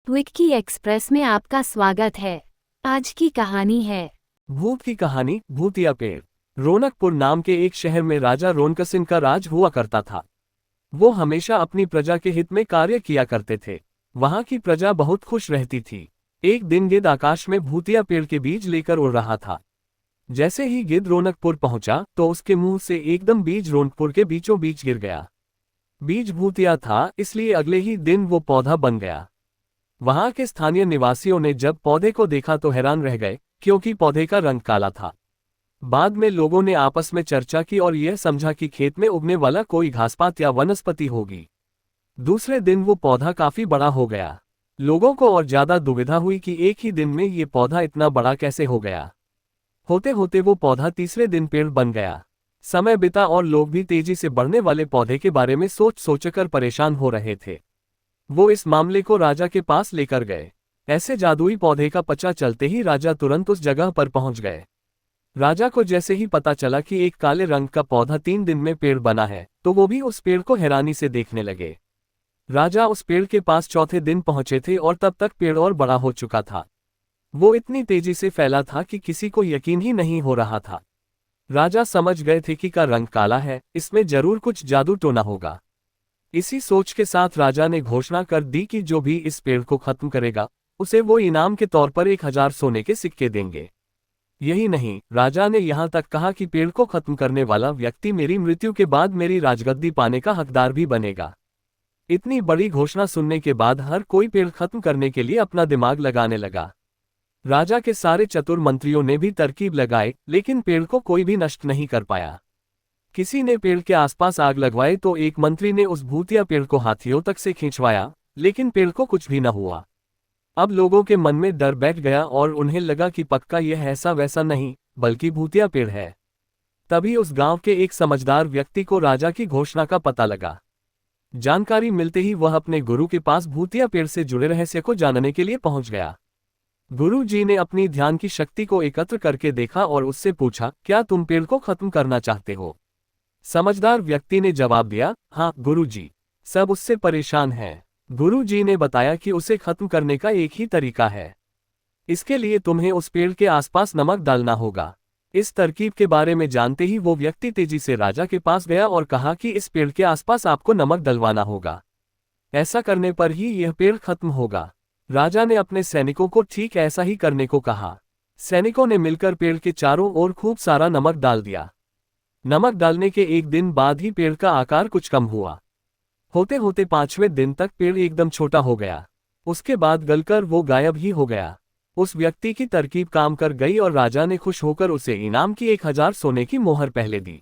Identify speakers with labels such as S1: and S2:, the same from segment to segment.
S1: Vicky express में आपका स्वागत है। आज की कहानी है
S2: भूत की कहानी भूतिया पेड़। रोनकपुर नाम के एक शहर में राजा रोनकसिन का राज हुआ करता था। वो हमेशा अपनी प्रजा के हित में कार्य किया करते थे। वहां की प्रजा बहुत खुश रहती थी। एक दिन गिद्ध आकाश में भूतिया पेड़ के बीज लेकर उड़ रहा था। जैसे ही गिद्ध रोनकपुर पहुंचा तो उसके मुंह से एकदम बीज रोनकपुर के बीचों बीच गिर गया। बीज भूतिया था, इसलिए अगले ही दिन वो पौधा बन गया। वहां के स्थानीय निवासियों ने जब पौधे को देखा तो हैरान रह गए, क्योंकि पौधे का रंग काला था। बाद में लोगों ने आपस में चर्चा की और यह समझा कि खेत में उगने वाला कोई घासपात या वनस्पति होगी। दूसरे दिन वो पौधा काफी बड़ा हो गया। लोगों को और ज्यादा दुविधा हुई कि एक ही दिन में ये पौधा इतना बड़ा कैसे हो गया। होते होते वो पौधा तीसरे दिन पेड़ बन गया। समय बीता और लोग भी तेजी से बढ़ने वाले पौधे के बारे में सोच सोचकर परेशान हो रहे थे। वो इस मामले को राजा के पास लेकर गए। ऐसे जादुई पौधे का पता चलते ही राजा तुरंत उस जगह पर पहुंच गए। राजा को जैसे ही पता चला कि एक काले रंग का पौधा 3 दिन में पेड़ बना है, तो वो भी उस पेड़ को हैरानी से देखने लगे। राजा उस पेड़ के पास चौथे दिन पहुंचे थे और तब तक पेड़ और बड़ा हो चुका था। वो इतनी तेजी से फैला था कि किसी को यकीन ही नहीं हो रहा था। राजा समझ गए थे कि का रंग काला है, इसमें जरूर कुछ जादू टोना होगा। इसी सोच के साथ राजा ने घोषणा कर दी कि जो भी इस पेड़ को खत्म करेगा, उसे वो इनाम के तौर पर 1000 सोने के सिक्के देंगे। यही नहीं, राजा ने यहाँ तक कहा कि पेड़ को खत्म करने वाला व्यक्ति मेरी मृत्यु के बाद मेरी राजगद्दी पाने का हकदार भी बनेगा। इतनी बड़ी घोषणा सुनने के बाद हर कोई पेड़ खत्म करने के लिए अपना दिमाग लगाने लगा। राजा के सारे चतुर मंत्रियों ने भी तरकीब लगाए, लेकिन पेड़ को कोई भी नष्ट नहीं कर पाया। किसी ने पेड़ के आसपास आग लगवाई तो एक मंत्री ने उस भूतिया पेड़ को हाथियों तक से खींचवाया, लेकिन पेड़ को कुछ भी न हुआ। अब लोगों के मन में डर बैठ गया और उन्हें लगा कि पक्का यह ऐसा वैसा नहीं, बल्कि भूतिया पेड़ है। तभी उस गांव के एक समझदार व्यक्ति को राजा की घोषणा का पता लगा। जानकारी मिलते ही वह अपने गुरु के पास भूतिया पेड़ से जुड़े रहस्य को जानने के लिए पहुंच गया। गुरु जी ने अपनी ध्यान की शक्ति को एकत्र करके देखा और उससे पूछा, क्या तुम पेड़ को खत्म करना चाहते हो? समझदार व्यक्ति ने जवाब दिया, हाँ गुरुजी। सब उससे परेशान हैं। गुरुजी ने बताया कि उसे खत्म करने का एक ही तरीका है। इसके लिए तुम्हें उस पेड़ के आसपास नमक डालना होगा। इस तरकीब के बारे में जानते ही वो व्यक्ति तेजी से राजा के पास गया और कहा कि इस पेड़ के आसपास आपको नमक डलवाना होगा। ऐसा करने पर ही यह पेड़ खत्म होगा। राजा ने अपने सैनिकों को ठीक ऐसा ही करने को कहा। सैनिकों ने मिलकर पेड़ के चारों ओर खूब सारा नमक डाल दिया। नमक डालने के एक दिन बाद ही पेड़ का आकार कुछ कम हुआ। होते होते 5वें दिन तक पेड़ एकदम छोटा हो गया। उसके बाद गलकर वो गायब ही हो गया। उस व्यक्ति की तरकीब काम कर गई और राजा ने खुश होकर उसे इनाम की 1000 सोने की मोहर पहले दी।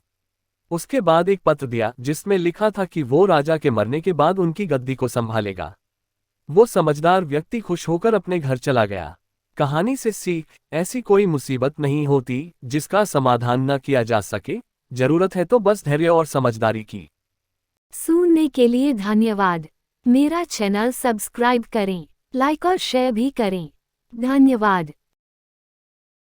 S2: उसके बाद एक पत्र दिया जिसमें लिखा था कि वो राजा के मरने के बाद उनकी गद्दी को संभालेगा। वो समझदार व्यक्ति खुश होकर अपने घर चला गया। कहानी से सीख, ऐसी कोई मुसीबत नहीं होती जिसका समाधान न किया जा सके। जरूरत है तो बस धैर्य और समझदारी की।
S1: सुनने के लिए धन्यवाद। मेरा चैनल सब्सक्राइब करें, लाइक और शेयर भी करें। धन्यवाद।